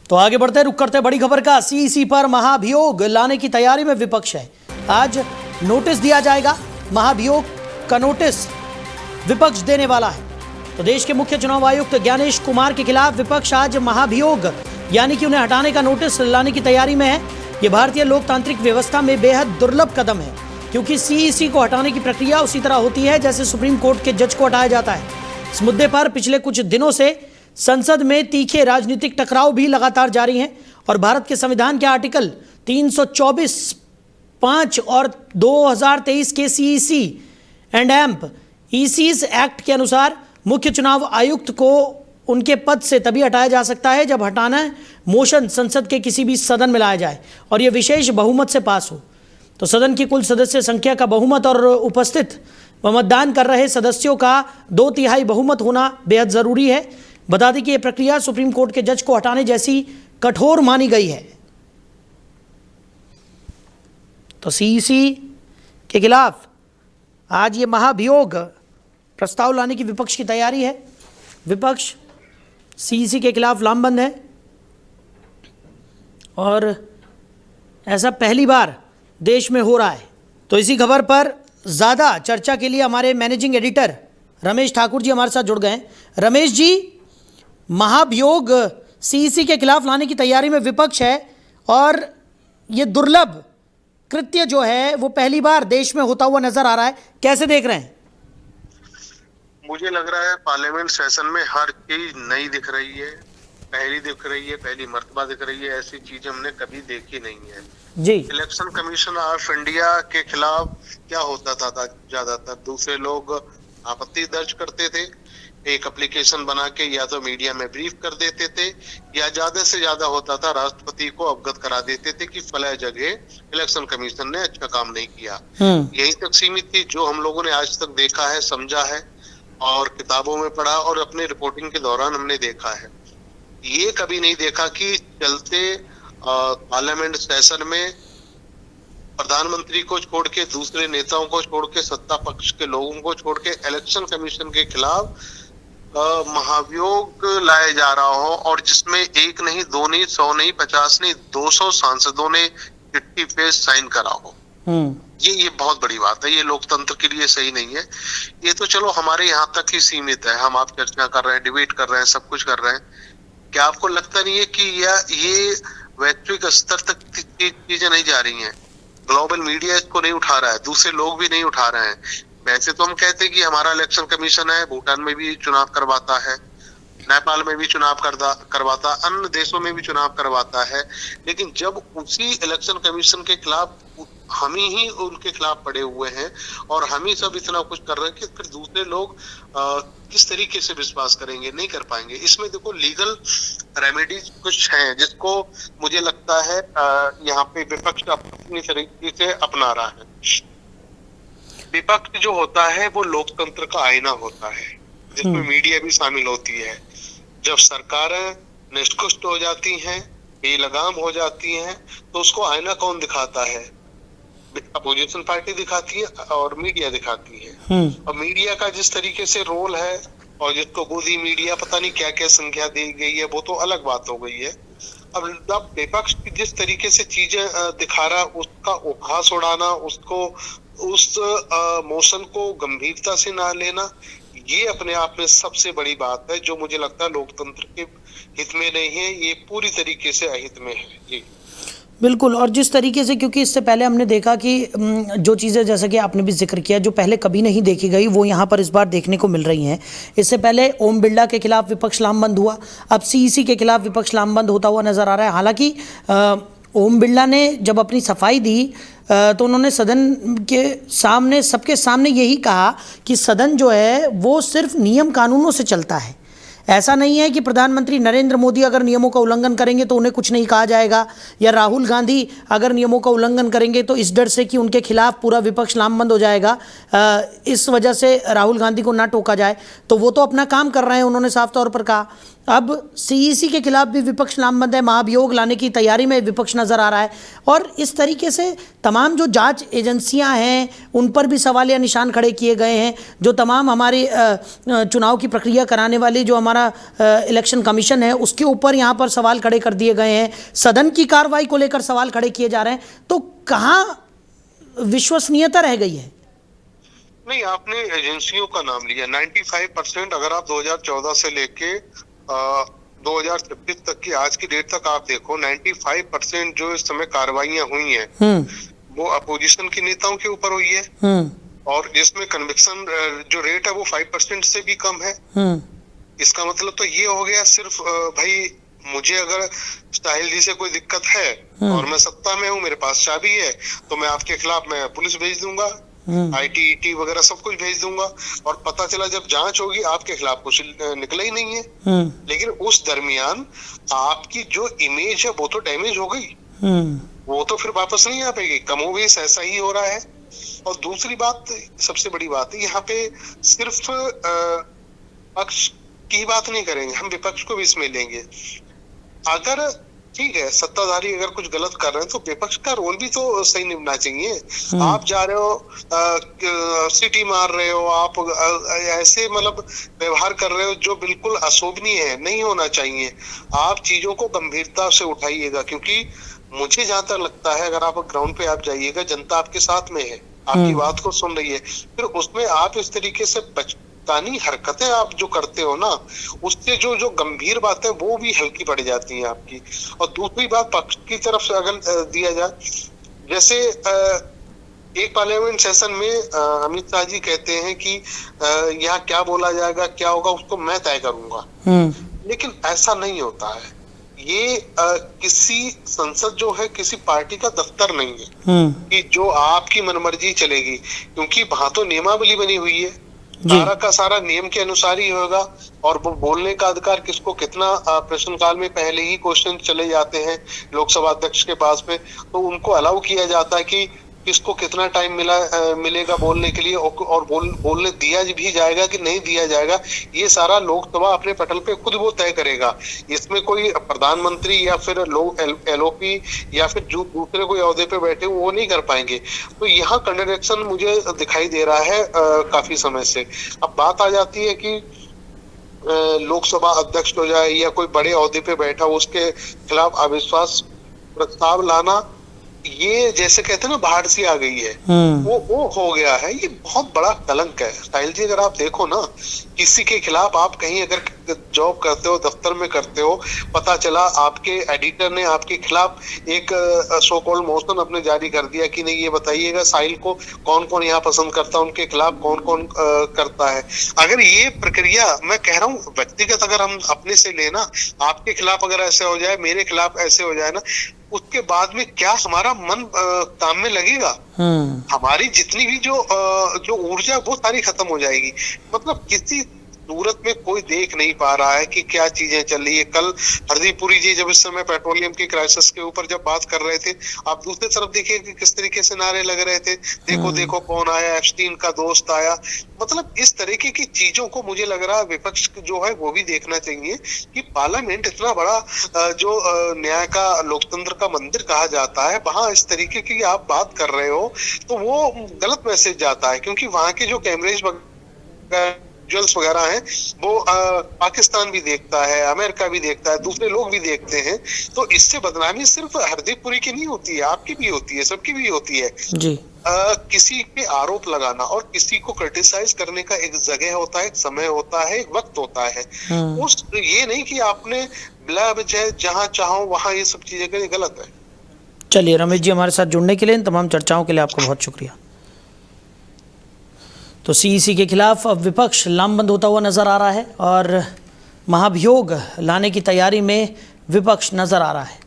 तो आगे बढ़ते रुक करते बड़ी खबर का। सीईसी पर महाभियोग लाने की तैयारी में विपक्ष है। आज नोटिस दिया जाएगा। महाभियोग का नोटिस विपक्ष देने वाला है। तो देश के मुख्य चुनाव आयुक्त ज्ञानेश कुमार के खिलाफ विपक्ष आज महाभियोग यानी कि उन्हें हटाने का नोटिस लाने की तैयारी में है। यह भारतीय लोकतांत्रिक व्यवस्था में बेहद दुर्लभ कदम है, क्योंकि सीईसी को हटाने की प्रक्रिया उसी तरह होती है जैसे सुप्रीम कोर्ट के जज को हटाया जाता है। इस मुद्दे पर पिछले कुछ दिनों से संसद में तीखे राजनीतिक टकराव भी लगातार जारी हैं और भारत के संविधान के आर्टिकल 324(5) और 2023 के सीईसी एंड एम्प ईसीज एक्ट के अनुसार मुख्य चुनाव आयुक्त को उनके पद से तभी हटाया जा सकता है जब हटाना मोशन संसद के किसी भी सदन में लाया जाए और यह विशेष बहुमत से पास हो। तो सदन की कुल सदस्य संख्या का बहुमत और उपस्थित व मतदान कर रहे सदस्यों का 2/3 बहुमत होना बेहद ज़रूरी है। बता दें कि यह प्रक्रिया सुप्रीम कोर्ट के जज को हटाने जैसी कठोर मानी गई है। तो सीईसी के खिलाफ आज ये महाभियोग प्रस्ताव लाने की विपक्ष की तैयारी है। विपक्ष सीईसी के खिलाफ लामबंद है और ऐसा पहली बार देश में हो रहा है। तो इसी खबर पर ज़्यादा चर्चा के लिए हमारे मैनेजिंग एडिटर रमेश ठाकुर जी हमारे साथ जुड़ गए हैं। रमेश जी, महाभियोग सीईसी के खिलाफ लाने की तैयारी में विपक्ष है और ये दुर्लभ कृत्य जो है वो पहली बार देश में होता हुआ नजर आ रहा है, कैसे देख रहे हैं? मुझे लग रहा है पार्लियामेंट सेशन में हर चीज नई दिख रही है, पहली दिख रही है, पहली मर्तबा दिख रही है। ऐसी चीज हमने कभी देखी नहीं है जी। इलेक्शन कमीशन ऑफ इंडिया के खिलाफ क्या होता था ज्यादातर दूसरे लोग आपत्ति दर्ज करते थे, एक एप्लीकेशन बना के या तो मीडिया में ब्रीफ कर देते थे या ज्यादा से ज्यादा होता था राष्ट्रपति को अवगत करा देते थे कि फला जगह इलेक्शन कमीशन ने अच्छा काम नहीं किया। यही तक सीमित थी जो हम लोगों ने आज तक देखा है, समझा है और किताबों में पढ़ा और अपने रिपोर्टिंग के दौरान हमने देखा है। ये कभी नहीं देखा कि चलते पार्लियामेंट सेशन में प्रधानमंत्री को छोड़ के, दूसरे नेताओं को छोड़ के, सत्ता पक्ष के लोगों को छोड़ के इलेक्शन कमीशन के खिलाफ महाभियोग लाया जा रहा हो और जिसमें एक नहीं, दो नहीं, 100 नहीं, 50 नहीं, 200 सांसदों ने चिट्ठी पे साइन करा हो। ये बहुत बड़ी बात है। ये लोकतंत्र के लिए सही नहीं है। ये तो चलो हमारे यहाँ तक ही सीमित है, हम आप चर्चा कर रहे हैं, डिबेट कर रहे हैं, सब कुछ कर रहे हैं। क्या आपको लगता नहीं है कि ये वैश्विक स्तर तक चीजें नहीं जा रही हैं? ग्लोबल मीडिया इसको नहीं उठा रहा है, दूसरे लोग भी नहीं उठा रहे हैं। वैसे तो हम कहते हैं कि हमारा इलेक्शन कमीशन है, भूटान में भी चुनाव करवाता है, नेपाल में भी चुनाव करवाता, अन्य देशों में भी चुनाव करवाता है, लेकिन जब उसी इलेक्शन कमीशन के खिलाफ हम ही उनके खिलाफ पड़े हुए हैं और हम ही सब इतना कुछ कर रहे हैं कि फिर दूसरे लोग किस तरीके से विश्वास करेंगे? नहीं कर पाएंगे। इसमें देखो लीगल रेमेडीज कुछ हैं जिसको मुझे लगता है यहाँ पे विपक्ष अपनी तरीके से अपना रहा है। विपक्ष जो होता है वो लोकतंत्र का आईना होता है जिसमें मीडिया भी शामिल होती है। जब सरकारें निष्कुष्ट हो जाती हैं, बेलगाम हो जाती हैं, तो उसको आईना कौन दिखाता है? अपोजिशन पार्टी दिखाती है और मीडिया दिखाती है। और मीडिया का जिस तरीके से रोल है और जिसको गोदी मीडिया पता नहीं क्या क्या संख्या दी गई है, वो तो अलग बात हो गई है। अब विपक्ष जिस तरीके से चीजें दिखा रहा, उसका उपहास उड़ाना, उसको उस मोशन को गंभीरता से ना लेना, ये अपने आप में सबसे बड़ी बात है जो मुझे लगता है लोकतंत्र के हित में नहीं है, ये पूरी तरीके से अहित में है। जी बिल्कुल। और जिस तरीके से, क्योंकि इससे पहले हमने देखा कि जो चीज़ें जैसा कि आपने भी जिक्र किया जो पहले कभी नहीं देखी गई वो यहाँ पर इस बार देखने को मिल रही हैं। इससे पहले ओम बिरला के खिलाफ विपक्ष लामबंद हुआ, अब सीईसी के खिलाफ विपक्ष लामबंद होता हुआ नजर आ रहा है। हालांकि ओम बिरला ने जब अपनी सफाई दी तो उन्होंने सदन के सामने, सबके सामने यही कहा कि सदन जो है वो सिर्फ नियम कानूनों से चलता है। ऐसा नहीं है कि प्रधानमंत्री नरेंद्र मोदी अगर नियमों का उल्लंघन करेंगे तो उन्हें कुछ नहीं कहा जाएगा, या राहुल गांधी अगर नियमों का उल्लंघन करेंगे तो इस डर से कि उनके खिलाफ पूरा विपक्ष लामबंद हो जाएगा, इस वजह से राहुल गांधी को ना टोका जाए। तो वो तो अपना काम कर रहे हैं, उन्होंने साफ तौर पर कहा। अब सीईसी के खिलाफ भी विपक्ष लामबंद है, महाभियोग लाने की तैयारी में विपक्ष नज़र आ रहा है और इस तरीके से तमाम जो जांच एजेंसियां हैं उन पर भी सवालिया निशान खड़े किए गए हैं। जो तमाम हमारी चुनाव की प्रक्रिया कराने वाली जो हमारा इलेक्शन कमीशन है उसके ऊपर यहाँ पर सवाल खड़े कर दिए गए हैं, सदन की कार्रवाई को लेकर सवाल खड़े किए जा रहे हैं। तो कहाँ विश्वसनीयता रह गई है? नहीं, आपने एजेंसियों का नाम लिया। 95% अगर आप 2014 से लेके 2026 तक की आज की डेट तक आप देखो, 95% जो इस समय कार्रवाइयां हुई हैं वो अपोजिशन के नेताओं के ऊपर हुई है और जिसमें कन्विक्शन जो रेट है वो 5% से भी कम है। इसका मतलब तो ये हो गया सिर्फ भाई मुझे अगर साहिल जी से कोई दिक्कत है और मैं सत्ता में हूँ, मेरे पास चाबी है, तो मैं आपके खिलाफ मैं पुलिस भेज दूंगा, आईटी वगैरह सब कुछ भेज दूंगा और पता चला जब जांच होगी आपके खिलाफ कुछ निकला ही नहीं है। लेकिन उस दरमियान आपकी जो इमेज है वो तो डैमेज हो गई, वो तो फिर वापस नहीं आ पाएगी। कमोवेश ऐसा ही हो रहा है। और दूसरी बात, सबसे बड़ी बात है, यहाँ पे सिर्फ पक्ष की बात नहीं करेंगे, हम विपक्ष को भी इसमें लेंगे। अगर ठीक है सत्ताधारी अगर कुछ गलत कर रहे हैं तो विपक्ष का रोल भी तो सही निभाना चाहिए। आप जा रहे हो सिटी मार रहे हो, आप ऐसे मतलब व्यवहार कर रहे हो जो बिल्कुल अशोभनीय है, नहीं होना चाहिए। आप चीजों को गंभीरता से उठाइएगा, क्योंकि मुझे जहां तक लगता है अगर आप ग्राउंड पे आप जाइएगा, जनता आपके साथ में है, आपकी बात को सुन रही है, फिर उसमें आप इस तरीके से बचकानी हरकतें आप जो करते हो ना, उससे जो गंभीर बातें वो भी हल्की पड़ जाती हैं आपकी। और दूसरी बात पक्ष की तरफ से अगर दिया जाए, जैसे एक पार्लियामेंट सेशन में अमित शाह जी कहते हैं कि यहाँ क्या बोला जाएगा, क्या होगा, उसको मैं तय करूंगा। लेकिन ऐसा नहीं होता है। ये किसी संसद जो है किसी पार्टी का दफ्तर नहीं है कि जो आपकी मनमर्जी चलेगी, क्योंकि वहां तो नियमावली बनी हुई है, सारा का सारा नियम के अनुसार ही होगा। और वो बोलने का अधिकार किसको कितना प्रश्नकाल में पहले ही क्वेश्चन चले जाते हैं लोकसभा अध्यक्ष के पास में, तो उनको अलाउ किया जाता है कि किसको कितना टाइम मिलेगा बोलने के लिए और बोलने दिया भी जाएगा कि नहीं दिया जाएगा, ये सारा लोकसभा अपने पटल पे खुद वो तय करेगा। इसमें कोई प्रधानमंत्री या फिर एलओपी या फिर जो दूसरे कोई ओहदे पे बैठे वो नहीं कर पाएंगे। तो यहाँ कंट्रडिक्शन मुझे दिखाई दे रहा है काफी समय से। अब बात आ जाती है कि लोकसभा अध्यक्ष हो जाए या कोई बड़े ओहदे पे बैठा उसके खिलाफ अविश्वास प्रस्ताव लाना, ये जैसे कहते हैं ना बाहर सी आ गई है, वो हो गया है। ये बहुत बड़ा कलंक है साहिल जी। अगर आप देखो ना, किसी के खिलाफ आप कहीं अगर जॉब करते हो, दफ्तर में करते हो, पता चला आपके एडिटर ने आपके खिलाफ एक सो कॉल्ड मोशन अपने जारी कर दिया कि नहीं ये बताइएगा साहिल को कौन कौन यहाँ पसंद करता है, उनके खिलाफ कौन कौन करता है। अगर ये प्रक्रिया, मैं कह रहा हूँ व्यक्तिगत अगर हम अपने से लेना, आपके खिलाफ अगर ऐसे हो जाए, मेरे खिलाफ ऐसे हो जाए ना, उसके बाद में क्या हमारा मन काम में लगेगा? हमारी जितनी भी जो ऊर्जा वो सारी खत्म हो जाएगी। मतलब किसी सूरत में कोई देख नहीं पा रहा है कि क्या चीजें चल रही है। कल हरदीप पुरी जी जब इस समय पेट्रोलियम की क्राइसिस के ऊपर जब बात कर रहे थे, आप दूसरी तरफ देखिए कि किस तरीके से नारे लग रहे थे, देखो देखो कौन आया, एप्स्टीन का दोस्त आया। मतलब इस तरीके की चीजों को मुझे लग रहा है विपक्ष जो है वो भी देखना चाहिए कि पार्लियामेंट इतना बड़ा जो न्याय का लोकतंत्र का मंदिर कहा जाता है, वहां इस तरीके की आप बात कर रहे हो तो वो गलत मैसेज जाता है। क्योंकि वहां के जो कैमरेज विजुअल्स वगैरह हैं वो पाकिस्तान भी देखता है, अमेरिका भी देखता है, दूसरे लोग भी देखते हैं। तो इससे बदनामी सिर्फ हरदीप पुरी की नहीं होती है, आपकी भी होती है, सबकी भी होती है जी। किसी पे आरोप लगाना और किसी को क्रिटिसाइज करने का एक जगह होता है, एक समय होता है, एक वक्त होता है। उस ये नहीं कि आपने बिला वजह जहां चाहो वहां ये सब चीजें करें, गलत है। चलिए रमेश जी, हमारे साथ जुड़ने के लिए, इन तमाम चर्चाओं के लिए आपको बहुत शुक्रिया। तो सीईसी के खिलाफ अब विपक्ष लामबंद होता हुआ नजर आ रहा है और महाभियोग लाने की तैयारी में विपक्ष नजर आ रहा है।